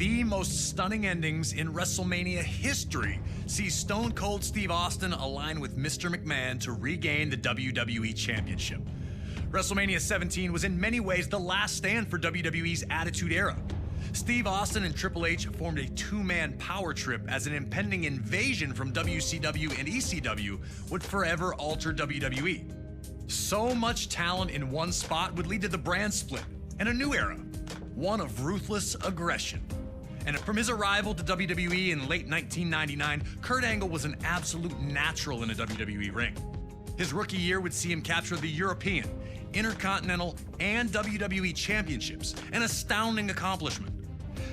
the most stunning endings in WrestleMania history sees Stone Cold Steve Austin align with Mr. McMahon to regain the WWE Championship. WrestleMania 17 was in many ways the last stand for WWE's Attitude Era. Steve Austin and Triple H formed a two-man power trip as an impending invasion from WCW and ECW would forever alter WWE. So much talent in one spot would lead to the brand split and a new era, one of ruthless aggression. And from his arrival to WWE in late 1999, Kurt Angle was an absolute natural in a WWE ring. His rookie year would see him capture the European, Intercontinental, and WWE championships, an astounding accomplishment.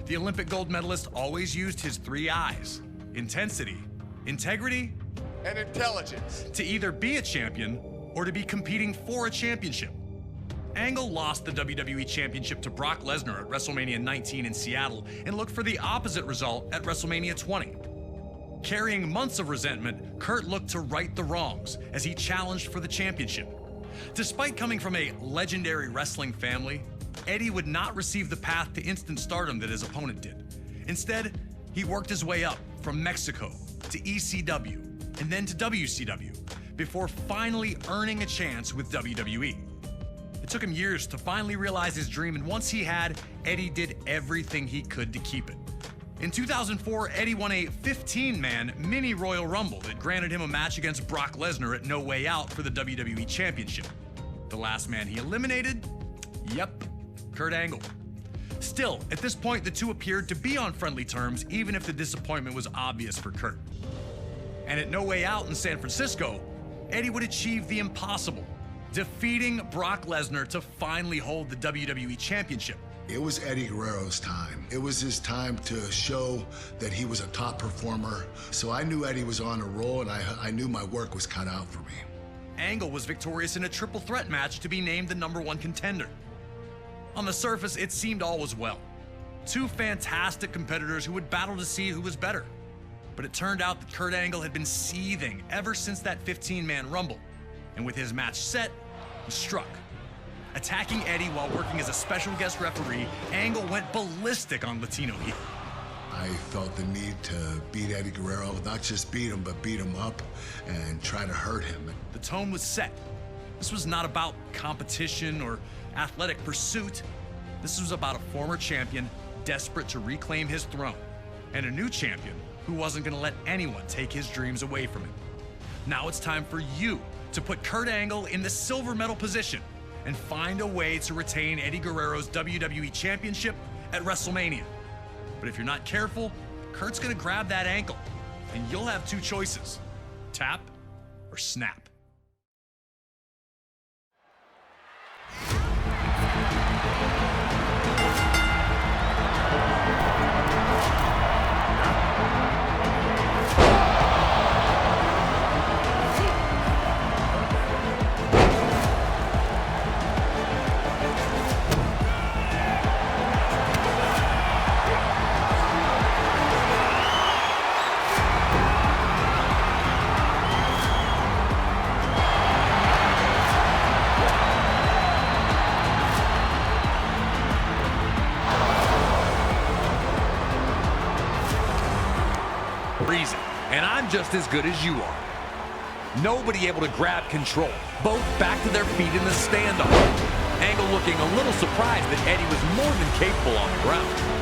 The Olympic gold medalist always used his three I's: intensity, integrity, and intelligence, to either be a champion or to be competing for a championship. Angle lost the WWE Championship to Brock Lesnar at WrestleMania 19 in Seattle and looked for the opposite result at WrestleMania 20. Carrying months of resentment, Kurt looked to right the wrongs as he challenged for the championship. Despite coming from a legendary wrestling family, Eddie would not receive the path to instant stardom that his opponent did. Instead, he worked his way up from Mexico to ECW and then to WCW before finally earning a chance with WWE. It took him years to finally realize his dream, and once he had, Eddie did everything he could to keep it. In 2004, Eddie won a 15-man mini Royal Rumble that granted him a match against Brock Lesnar at No Way Out for the WWE Championship. The last man he eliminated? Yep, Kurt Angle. Still, at this point, the two appeared to be on friendly terms, even if the disappointment was obvious for Kurt. And at No Way Out in San Francisco, Eddie would achieve the impossible, defeating Brock Lesnar to finally hold the WWE Championship. It was Eddie Guerrero's time. It was his time to show that he was a top performer. So I knew Eddie was on a roll, and I knew my work was cut out for me. Angle was victorious in a triple threat match to be named the #1 contender. On the surface, it seemed all was well. Two fantastic competitors who would battle to see who was better. But it turned out that Kurt Angle had been seething ever since that 15-man Rumble. And with his match set, he struck. Attacking Eddie while working as a special guest referee, Angle went ballistic on Latino heel. I felt the need to beat Eddie Guerrero, not just beat him, but beat him up and try to hurt him. The tone was set. This was not about competition or athletic pursuit. This was about a former champion desperate to reclaim his throne, and a new champion who wasn't going to let anyone take his dreams away from him. Now it's time for you to put Kurt Angle in the silver medal position and find a way to retain Eddie Guerrero's WWE Championship at WrestleMania. But if you're not careful, Kurt's gonna grab that ankle, and you'll have two choices: tap or snap. And I'm just as good as you are. Nobody able to grab control. Both back to their feet in the standoff. Angle looking a little surprised that Eddie was more than capable on the ground.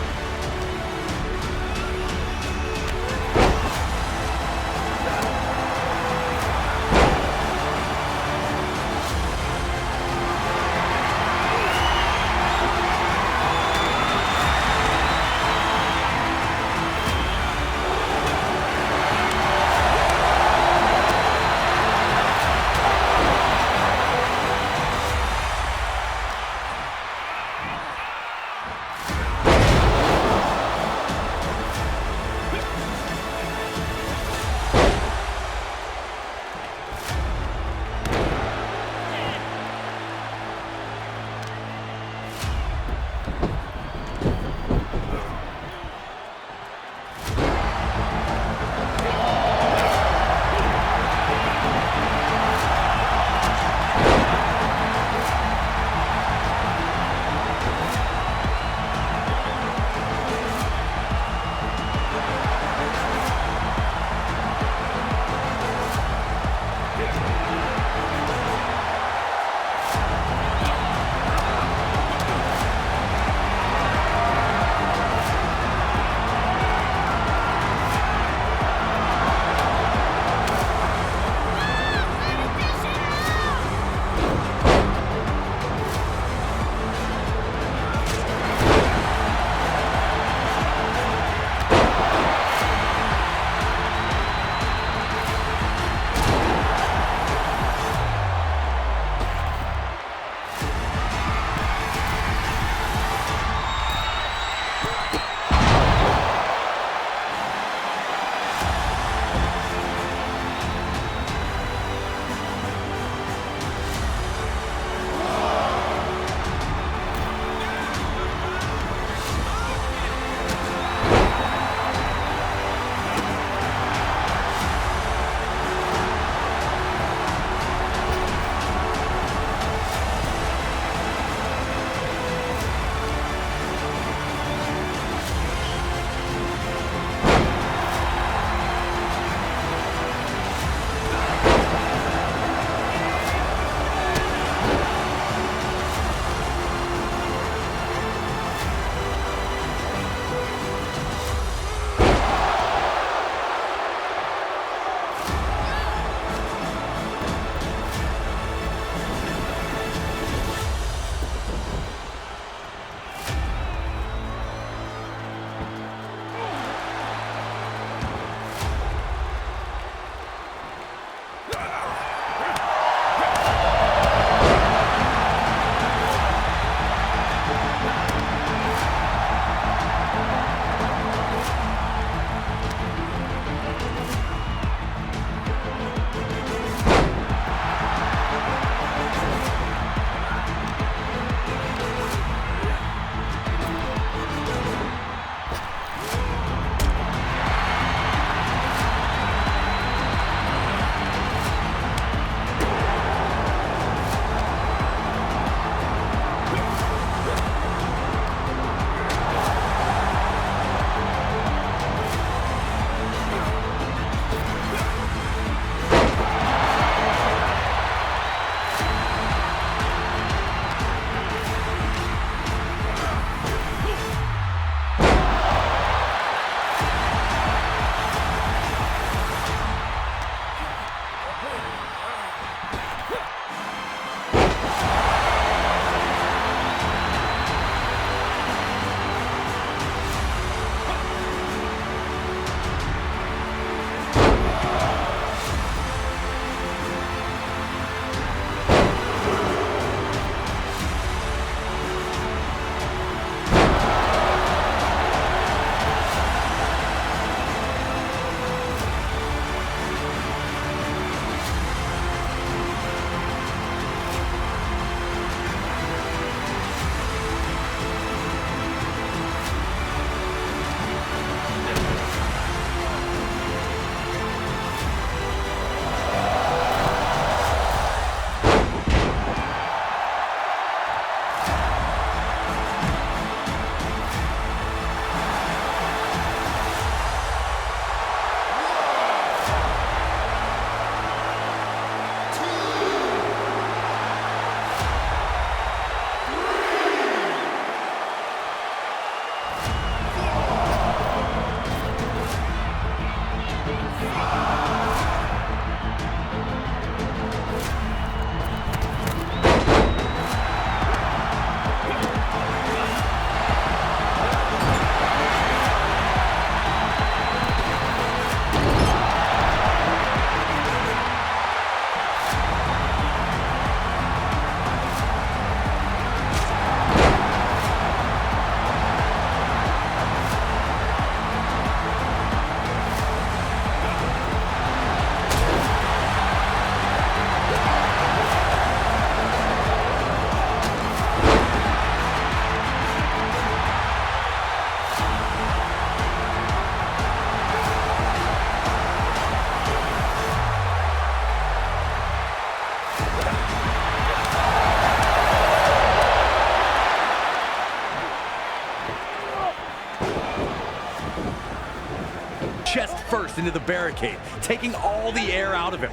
first into the barricade, taking all the air out of him.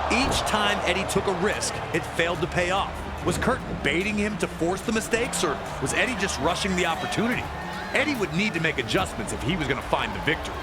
Each time Eddie took a risk, it failed to pay off. Was Kurt baiting him to force the mistakes, or was Eddie just rushing the opportunity? Eddie would need to make adjustments if he was going to find the victory.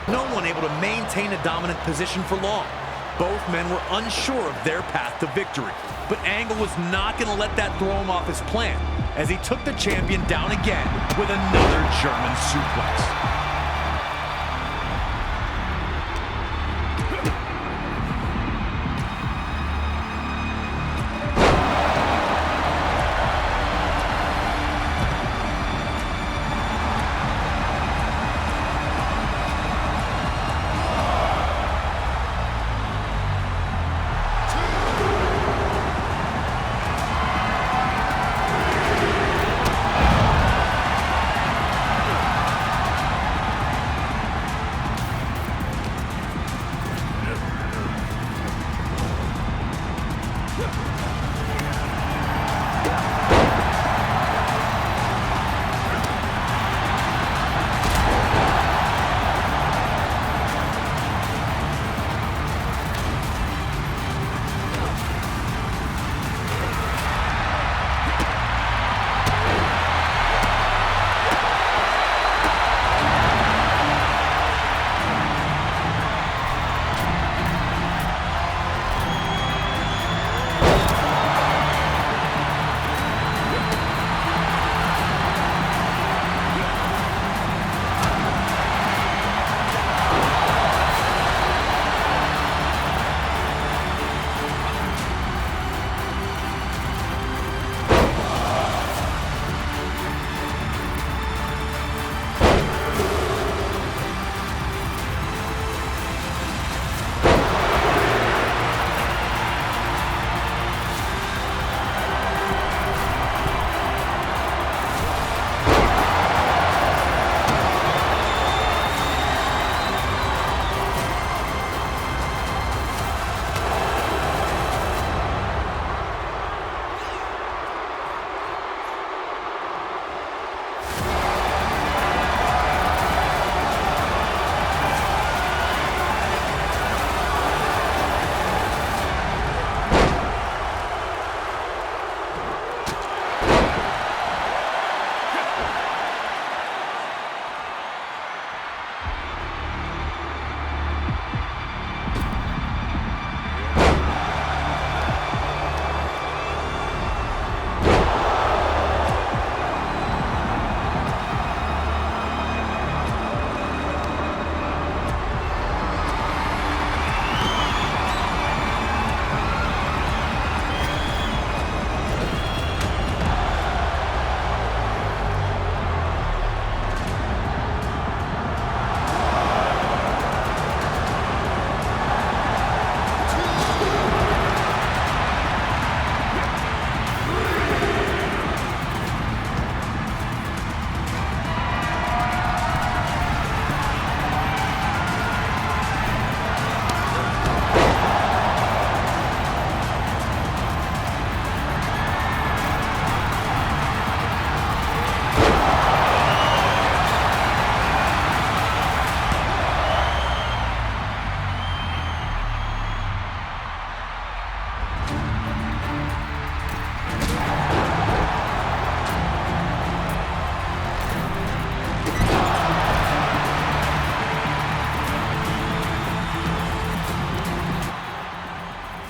No one able to maintain a dominant position for long. Both men were unsure of their path to victory. But Angle was not going to let that throw him off his plan, as he took the champion down again with another German suplex.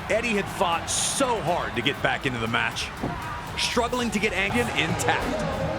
Eddie had fought so hard to get back into the match, struggling to get Angle intact.